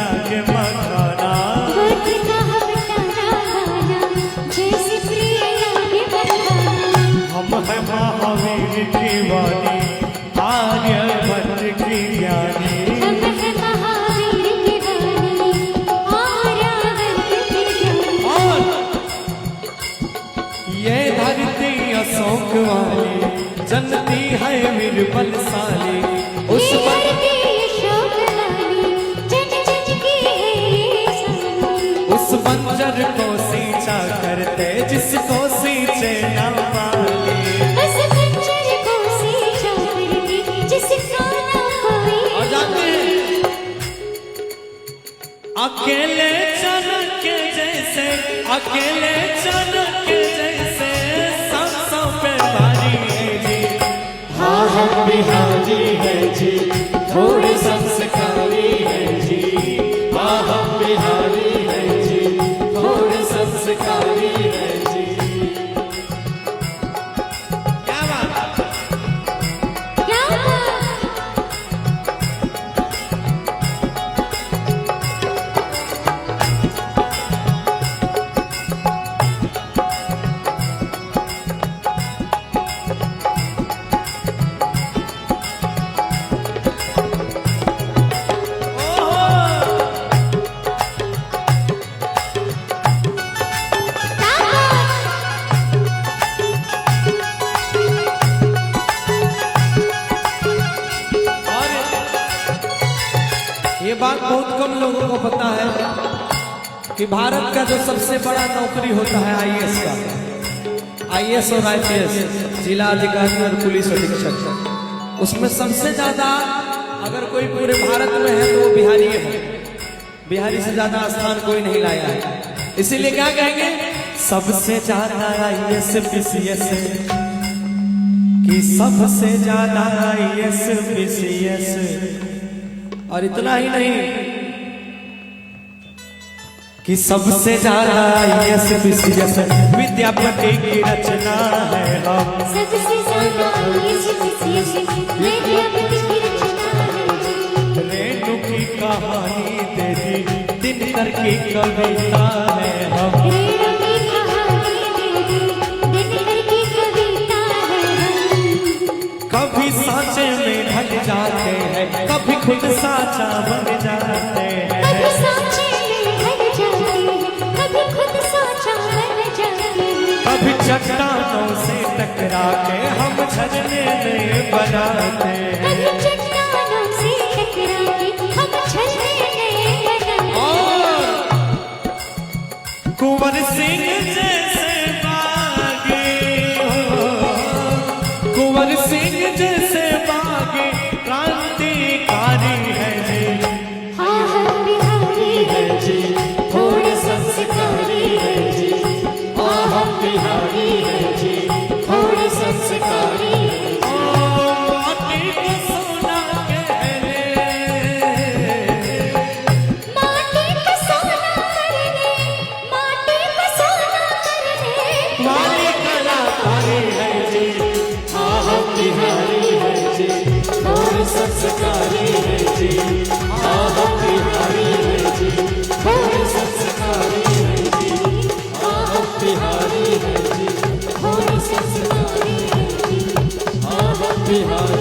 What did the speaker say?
लागे मखाना, जैसे प्रिय लागे बरसाना। हम है महावीर की वाणी, आर्यभट्ट की ज्ञानी। हम है महावीर की वाणी, आर्यभट्ट की ज्ञानी। और ये धरती अशोक वाली, जनती है वीरबल साली। उस ये धरती अशोक वाली, जन जन की है साली। उस बंजर को सींचा करते, जिसको सींचे न पाले। उस बंजर को सींचा करते, जिसको न कोई। और जानते हैं अकेले चल के जैसे, अकेले चल के जैसे सब पे भारी है जी। हाँ हम बिहारी है जी, थोड़े संस्कारी है जी। हाँ हम बिहारी है जी, थोड़े संस्कारी है जी। क्या बात है? क्या बात? ये बात बहुत कम लोगों को पता है कि भारत का जो सबसे बड़ा नौकरी होता है आईएएस का, आईएएस और आईपीएस, जिला अधिकारी और पुलिस अधीक्षक, उसमें सबसे ज्यादा अगर कोई पूरे भारत में है तो वो बिहारी है। बिहारी से ज्यादा स्थान कोई नहीं लाया है। इसीलिए क्या कहेंगे, सबसे ज्यादा आईएएस पीसीएस, कि सबसे ज्यादा आईएएस पीसीएस। और इतना ही नहीं कि सबसे ज्यादा आईएएस पीसीएस विद्यापति की रचना है हम। सबसे ज्यादा आईएएस पीसीएस विद्यापति की रचना है। रेणु की कहानी तेरी, दिनकर की कविता है हम। रेणु की कहानी तेरी, दिनकर की कविता है हम। कभी साँचे में ढल जाते हैं, कभी खुद साचा बन जाते हैं। कभी साँचे में ढल जाते हैं, कभी खुद साचा बन जाते हैं। कभी चट्टानों से टकरा के हम झरने में बनाते हैं। कभी चट्टानों से टकरा के हम झरने में बनाते हैं। कुंवर सिंह जैसे बागे हो, कुंवर सिंह जैसे बागे क्रांतिकारी है जी। हाँ हम बिहारी है जी, थोड़े संस्कारी है जी। हाँ हम बिहारी है जी, थोड़े संस्कारी है जी। ओ माटी को सोना कहने, माटी पे सोना करने, माटी पे सोना करने वाली कलाकारी है जी। हाँ हम बिहारी है जी, थोड़े संस्कारी है जी। हाँ हम बिहारी है जी, थोड़े संस्कारी है जी। हाँ हम बिहारी है जी, थोड़े संस्कारी है जी। हाँ हम बिहारी